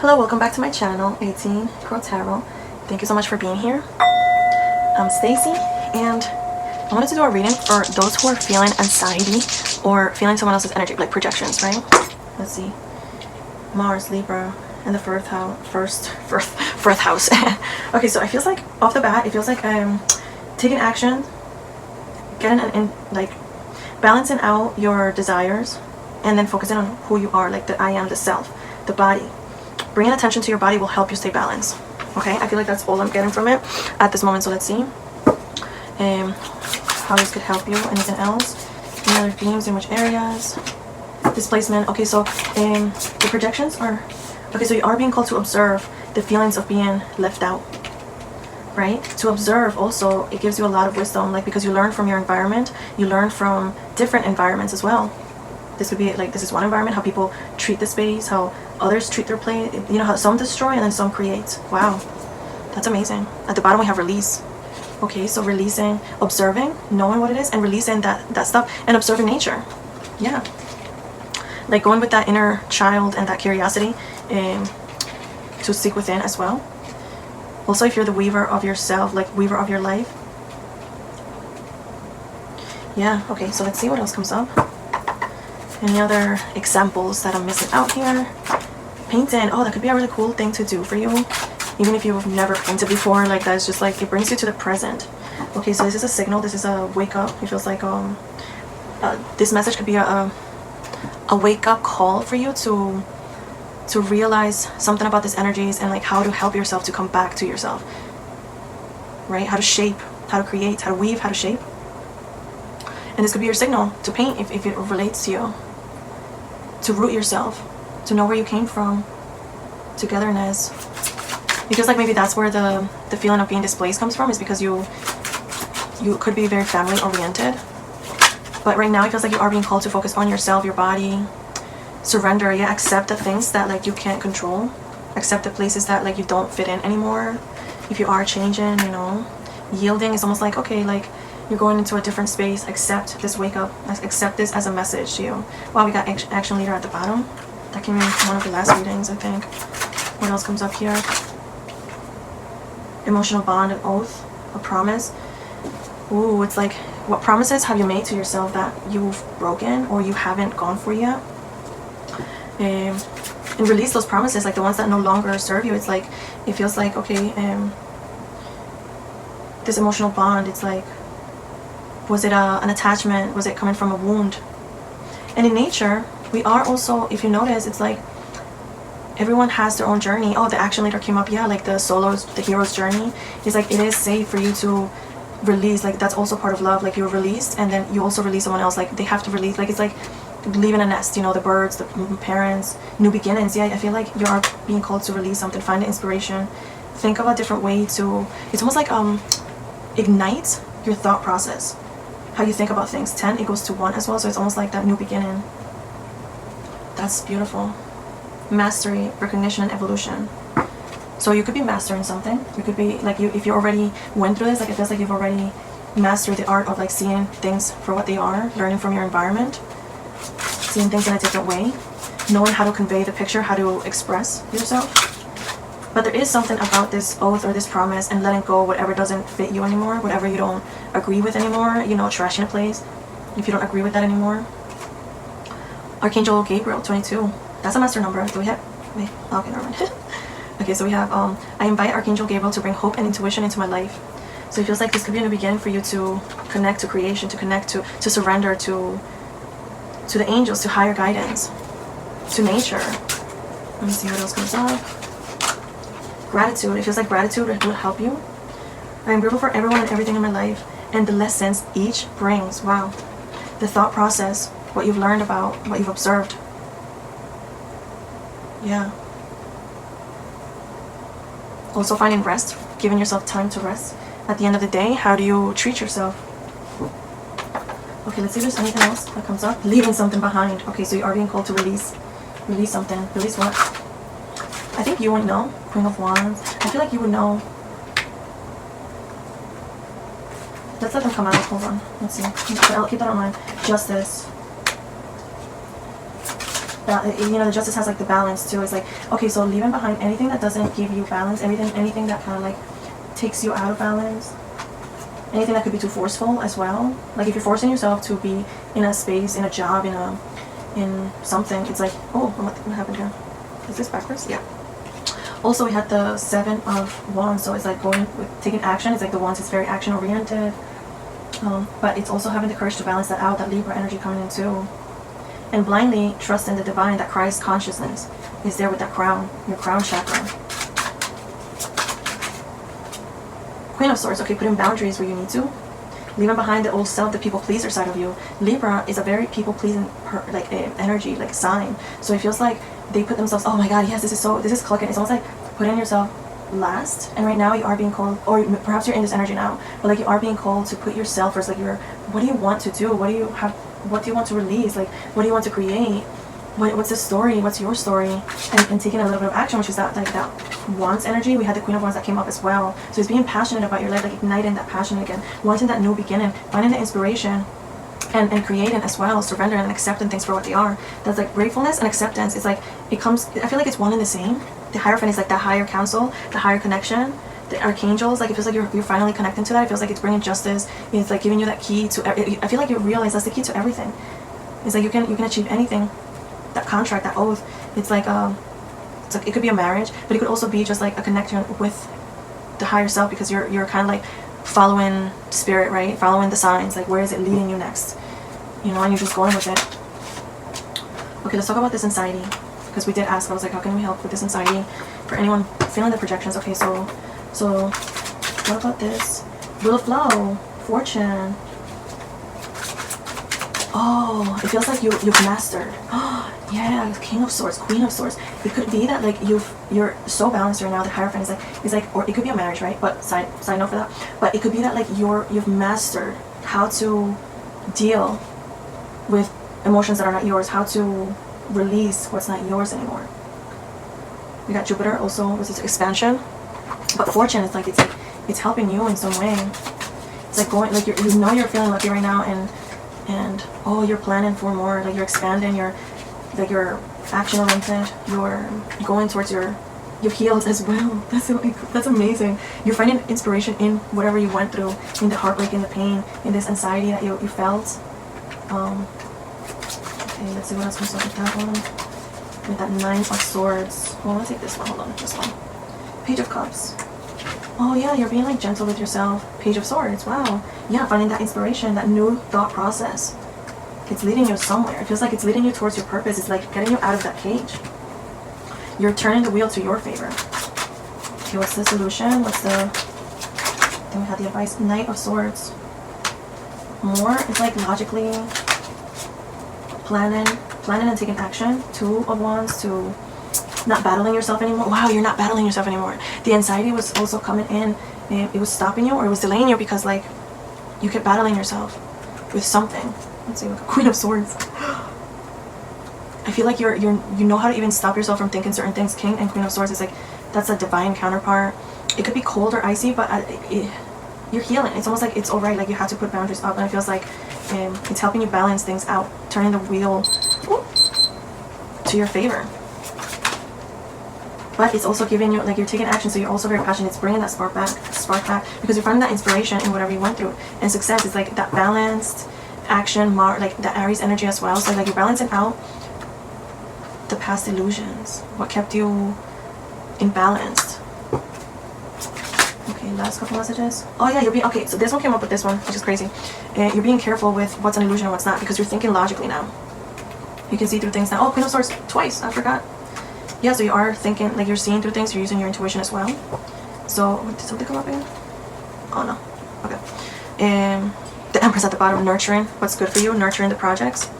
Hello, welcome back to my channel, 18 Pro Tarot. Thank you so much for being here. I'm Stacy, and I wanted to do a reading for those who are feeling anxiety or feeling someone else's energy, like projections, right? Let's see. Mars, Libra, and the first house. Okay, so it feels like off the bat, it feels like I'm taking action, getting like balancing out your desires, and then focusing on who you are, like the I am, the self, the body. Bringing attention to your body will help you stay balanced. Okay, I feel like that's all I'm getting from it at this moment. So let's see how this could help you. Anything else? Any other themes? In which areas? Displacement. Okay, so the projections are okay. So you are being called to observe the feelings of being left out, right? To observe also, it gives you a lot of wisdom, like because you learn from your environment, you learn from different environments as well. This would be like, this is one environment, how people treat the space, how others treat their play. You know, how some destroy and then some create. Wow, that's amazing. At the bottom we have release. Okay, so releasing, observing, knowing what it is, and releasing that stuff, and observing nature. Yeah, like going with that inner child and that curiosity to seek within as well. Also, if you're the weaver of yourself, like weaver of your life. Yeah, okay, so let's see what else comes up. Any other examples that I'm missing out here? Painting. Oh, that could be a really cool thing to do for you. Even if you've never painted before, like that's just like, it brings you to the present. Okay, so this is a signal. This is a wake up. It feels like this message could be a wake up call for you to realize something about these energies and like how to help yourself to come back to yourself. Right? How to shape, how to create, how to weave, how to shape. And this could be your signal to paint if it relates to you. To root yourself, to know where you came from, togetherness. Because like maybe that's where the feeling of being displaced comes from, is because you could be very family oriented. But right now it feels like you are being called to focus on yourself, your body, surrender, yeah, accept the things that like you can't control, accept the places that like you don't fit in anymore. If you are changing, you know, yielding is almost like, okay, like you're going into a different space, accept this wake up, accept this as a message to you. Wow, we got action leader at the bottom. That came in one of the last readings, I think. What else comes up here? Emotional bond, an oath, a promise. Ooh, it's like, what promises have you made to yourself that you've broken or you haven't gone for yet? And release those promises, like the ones that no longer serve you. It's like, it feels like, okay, this emotional bond, it's like, was it an attachment? Was it coming from a wound? And in nature, we are also, if you notice, it's like everyone has their own journey. Oh, the action leader came up. Yeah, like the hero's journey. It's like it is safe for you to release. Like that's also part of love. Like you're released and then you also release someone else. Like they have to release. Like it's like leaving a nest, you know, the birds, the parents, new beginnings. Yeah, I feel like you are being called to release something, find inspiration, think of a different way to, it's almost like ignite your thought process. How you think about things. 10 equals to 1 as well, so it's almost like that new beginning. That's beautiful. Mastery, recognition, and evolution. So you could be mastering something. You could be like, if you already went through this, like it feels like you've already mastered the art of like seeing things for what they are, learning from your environment, seeing things in a different way, knowing how to convey the picture, how to express yourself. But there is something about this oath or this promise and letting go whatever doesn't fit you anymore, whatever you don't agree with anymore, you know, trashing a place if you don't agree with that anymore. Archangel Gabriel, 22. That's a master number. Do we have, wait, okay, never mind. Okay, so we have, I invite Archangel Gabriel to bring hope and intuition into my life. So it feels like this could be a new beginning for you to connect to creation, to connect to surrender to the angels, to higher guidance, to nature. Let me see what else comes up. Gratitude. It feels like gratitude will help you. I am grateful for everyone and everything in my life and the lessons each brings. Wow. The thought process, what you've learned about, what you've observed. Yeah. Also finding rest, giving yourself time to rest. At the end of the day, how do you treat yourself? Okay, let's see if there's anything else that comes up. Leaving something behind. Okay, so you are being called to release. Release something. Release what? I think you would know. Queen of Wands. I feel like you would know. Let's let them come out. Hold on. Let's see. I'll keep that on mind. Justice. you know, the Justice has like the balance too. It's like, okay, so leaving behind anything that doesn't give you balance, anything that kind of like takes you out of balance, anything that could be too forceful as well. Like if you're forcing yourself to be in a space, in a job, in something, it's like, oh, what happened here? Is this backwards? Yeah. Also, we had the 7 of Wands, so it's like going with taking action. It's like the Wands is very action oriented, but it's also having the courage to balance that out, that Libra energy coming in too, and blindly trust in the divine, that Christ consciousness is there with that crown, your crown chakra. Queen of Swords, okay, putting boundaries where you need to, leaving behind the old self, the people pleaser side of you. Libra is a very people pleasing energy, like sign. So it feels like they put themselves, oh my god, yes, this is clicking. It's almost like putting yourself last, and right now you are being called, or perhaps you're in this energy now, but like you are being called to put yourself first. Like what do you want to do? What do you want to release? Like what do you want to create? What's the story? What's your story? And taking a little bit of action, which is that like that Wands energy. We had the Queen of Wands that came up as well. So it's being passionate about your life, like igniting that passion again, wanting that new beginning, finding the inspiration, and creating as well, surrendering and accepting things for what they are. That's like gratefulness and acceptance. It's like it comes, I feel like it's one and the same. The Hierophant is like that higher counsel, the higher connection. The archangels, like it feels like you're finally connecting to that. It feels like it's bringing justice. It's like giving you that key to I feel like you realize that's the key to everything. It's like you can achieve anything. That contract, that oath, it's like it could be a marriage, but it could also be just like a connection with the higher self, because you're kind of like following spirit, right? Following the signs, like where is it leading you next, you know, and you're just going with it. Okay, let's talk about this anxiety, because we did ask. I was like, how can we help with this anxiety for anyone feeling the projections? Okay, so what about this? Wheel of Flow, Fortune. Oh, it feels like you've mastered. Oh, yeah, King of Swords, Queen of Swords. It could be that like you're so balanced right now. The Hierophant is like, or it could be a marriage, right? But side note for that. But it could be that like you've mastered how to deal with emotions that are not yours, how to release what's not yours anymore. We got Jupiter also, this is expansion. But Fortune is like it's helping you in some way. It's like going, like you know you're feeling lucky right now, and oh, you're planning for more, like you're expanding, you're action oriented, you're going towards you've healed as well. That's amazing. You're finding inspiration in whatever you went through, in the heartbreak, in the pain, in this anxiety that you felt. Okay, let's see what else comes up with that one. With that 9 of Swords. Well, let's take this one. Hold on, this one. Page of Cups. Oh yeah, you're being like gentle with yourself. Page of Swords. Wow. Yeah, finding that inspiration, that new thought process. It's leading you somewhere. It feels like it's leading you towards your purpose. It's like getting you out of that cage. You're turning the wheel to your favor. Okay, what's the solution? Then we have the advice. Knight of Swords. More, it's like logically planning and taking action. 2 of Wands, to not battling yourself anymore. Wow, you're not battling yourself anymore. The anxiety was also coming in, and it was stopping you, or it was delaying you, because like you kept battling yourself with something. Let's see, Queen of Swords. I feel like you know how to even stop yourself from thinking certain things. King and Queen of Swords is like, that's a divine counterpart. It could be cold or icy, but you're healing. It's almost like it's alright, like you have to put boundaries up, and it feels like it's helping you balance things out, turning the wheel to your favor. But it's also giving you, like you're taking action, so you're also very passionate. It's bringing that spark back, because you're finding that inspiration in whatever you went through. And success is like that balanced action, like the Aries energy as well. So like you're balancing out the past illusions, what kept you imbalanced. Okay, last couple messages. Oh yeah, you're being, okay, so this one came up with this one, which is crazy. You're being careful with what's an illusion and what's not, because you're thinking logically now. You can see through things now. Oh, Queen of Swords twice, I forgot. Yeah, so you are thinking, like you're seeing through things, you're using your intuition as well. So, did something come up again? Oh no, okay. The Empress at the bottom, nurturing what's good for you, nurturing the projects,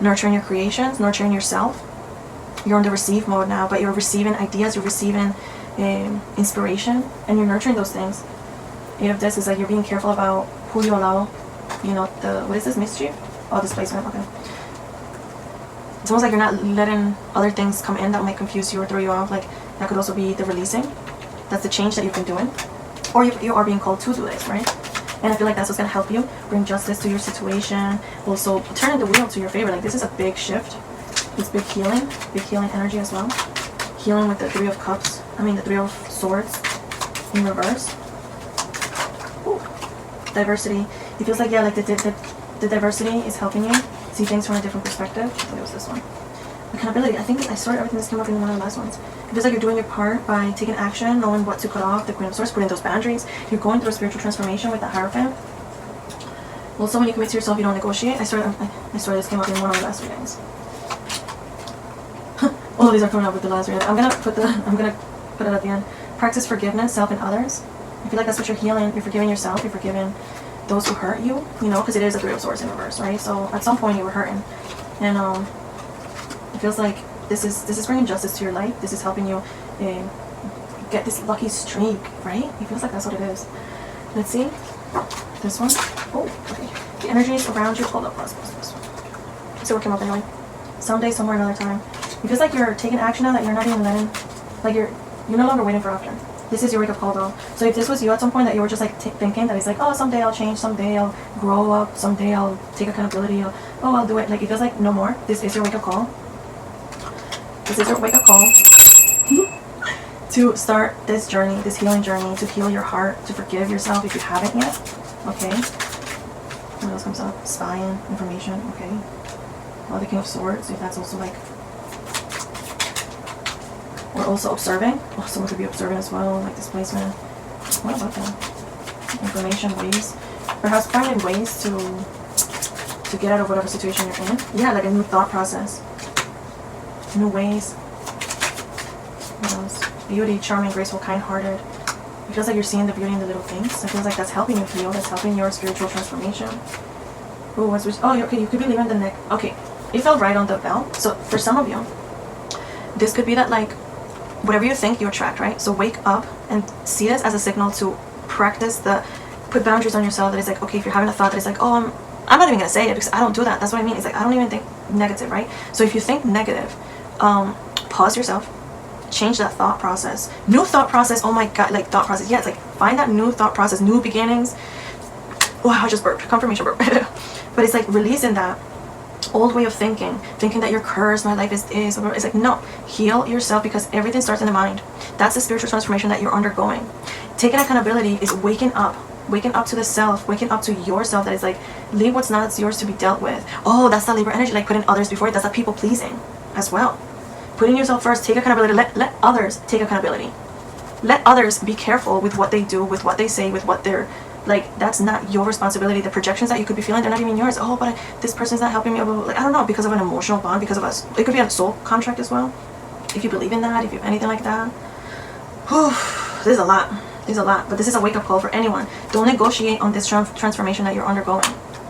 nurturing your creations, nurturing yourself. You're in the receive mode now, but you're receiving ideas, you're receiving inspiration, and you're nurturing those things. 8 of Discs is like you're being careful about who you allow, you know, what is this, mischief? Oh, displacement, okay. It's almost like you're not letting other things come in that might confuse you or throw you off. Like that could also be the releasing. That's the change that you've been doing. Or you are being called to do this, right? And I feel like that's what's going to help you bring justice to your situation. Also, turning the wheel to your favor. Like this is a big shift. It's big healing energy as well. Healing with the Three of Cups. I mean the Three of Swords in reverse. Ooh. Diversity. It feels like, yeah, like the diversity is helping you see things from a different perspective. I think it was this one. Accountability. I think I started everything this came up in one of the last ones. It feels like you're doing your part by taking action, knowing what to cut off, the Queen of Swords, putting those boundaries. You're going through a spiritual transformation with the Hierophant. Also, when you commit to yourself, you don't negotiate. I started this came up in one of the last readings. All of these are coming up with the last reading. I'm gonna put it at the end. Practice forgiveness, self and others. I feel like that's what you're healing. You're forgiving yourself. You're forgiving those who hurt you. You know, because it is a Three of Swords in reverse, right? So at some point you were hurting, and it feels like this is bringing justice to your life. This is helping you get this lucky streak, right? It feels like that's what it is. Let's see this one. Oh, okay. The energies around you. Hold up, pause. So what came up anyway? Someday, somewhere, another time. It feels like you're taking action now that you're not even letting, like you're no longer waiting for after. This is your wake up call though. So if this was you at some point that you were just like thinking that it's like, oh, someday I'll change, someday I'll grow up, someday I'll take accountability, I'll do it. Like it feels like no more. This is your wake up call. This is your wake up call to start this journey, this healing journey, to heal your heart, to forgive yourself if you haven't yet. Okay. What else comes up? Spying, information. Okay. Oh, the King of Swords. If that's also like, or also observing. Oh, someone could be observing as well, like displacement. What about that? Information, ways. Perhaps finding ways to get out of whatever situation you're in. Yeah, like a new thought process. New ways. What else? Beauty, charming, graceful, kind-hearted. It feels like you're seeing the beauty in the little things. It feels like that's helping you heal. That's helping your spiritual transformation. Oh, okay, you could be leaving the neck. Okay, it fell right on the bell. So for some of you, this could be that like, whatever you think, you attract, right? So wake up and see this as a signal to practice put boundaries on yourself. That is like, okay, if you're having a thought that is like, oh, I'm not even gonna say it because I don't do that. That's what I mean. It's like, I don't even think negative, right? So if you think negative, pause yourself, change that thought process. New thought process. Oh my God, like thought process. Yeah, it's like find that new thought process, new beginnings. Wow, I just burped. Confirmation burp. But it's like releasing that old way of thinking that you're cursed, my life is this. It's like, no, heal yourself because everything starts in the mind. That's the spiritual transformation that you're undergoing. Taking accountability is waking up to the self, waking up to yourself that is like, leave what's not, it's yours to be dealt with. Oh, that's that Libra energy, like putting others before it. That's that people pleasing as well. Putting yourself first, take accountability, let others take accountability. Let others be careful with what they do, with what they say, with what they're, like, that's not your responsibility. The projections that you could be feeling, they're not even yours. Oh, but this person's not helping me. Like, I don't know, because of an emotional bond, because of us. It could be a soul contract as well. If you believe in that, if you have anything like that. Whew, there's a lot. There's a lot. But this is a wake-up call for anyone. Don't negotiate on this transformation that you're undergoing.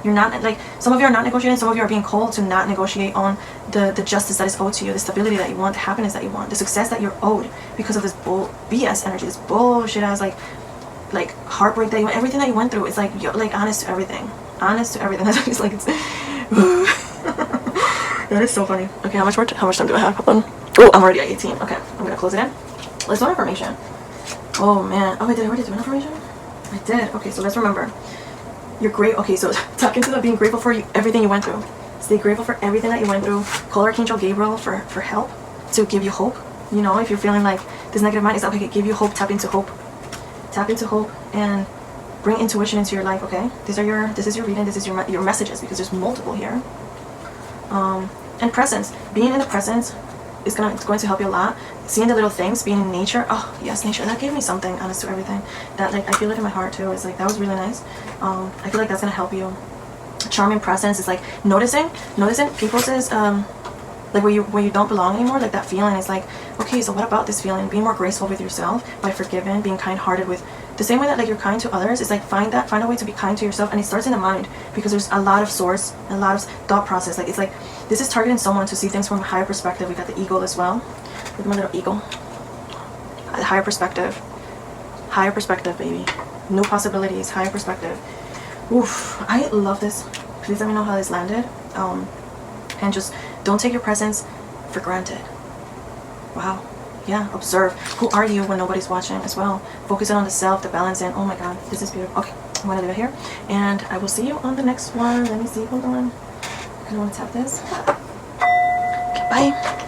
You're not, like, some of you are not negotiating. Some of you are being called to not negotiate on the justice that is owed to you, the stability that you want, the happiness that you want, the success that you're owed because of this BS energy, this bullshit ass, like heartbreak that you went, everything that you went through. It's like you're like honest to everything. That's what it's like. It's that is so funny. Okay, how much time do I have? Hold on. Oh, I'm already at 18. Okay, I'm gonna close it in. Let's do an affirmation. Oh man. Oh wait, did I already do an affirmation? I did. Okay, so let's remember. You're great. Okay, so tuck into the being grateful for everything you went through. Stay grateful for everything that you went through. Call Archangel Gabriel for help, to give you hope. You know, if you're feeling like this negative mind, it's okay, give you hope. Tap into hope. Tap into hope and bring intuition into your life. Okay, this is your reading. This is your messages, because there's multiple here. And presence. Being in the presence is going to help you a lot. Seeing the little things, being in nature. Oh yes, nature. That gave me something. Honest to everything. That, like, I feel it in my heart too. It's like, that was really nice. I feel like that's gonna help you. Charming presence is like noticing people's like where you don't belong anymore. Like that feeling is like, okay, so what about this feeling? Being more graceful with yourself by forgiving, being kind-hearted with the same way that like you're kind to others. It's like find a way to be kind to yourself, and it starts in the mind, because there's a lot of source, a lot of thought process. Like, it's like this is targeting someone to see things from a higher perspective. We got the eagle as well, with my little eagle. Higher perspective, baby. New possibilities, higher perspective. Oof, I love this. Please let me know how this landed. And just don't take your presence for granted. Wow. Yeah, observe. Who are you when nobody's watching as well? Focusing on the self, the balance, and oh my god, this is beautiful. Okay, I'm gonna leave it here, and I will see you on the next one. Let me see, hold on. I want to tap this. Okay, bye. Bye.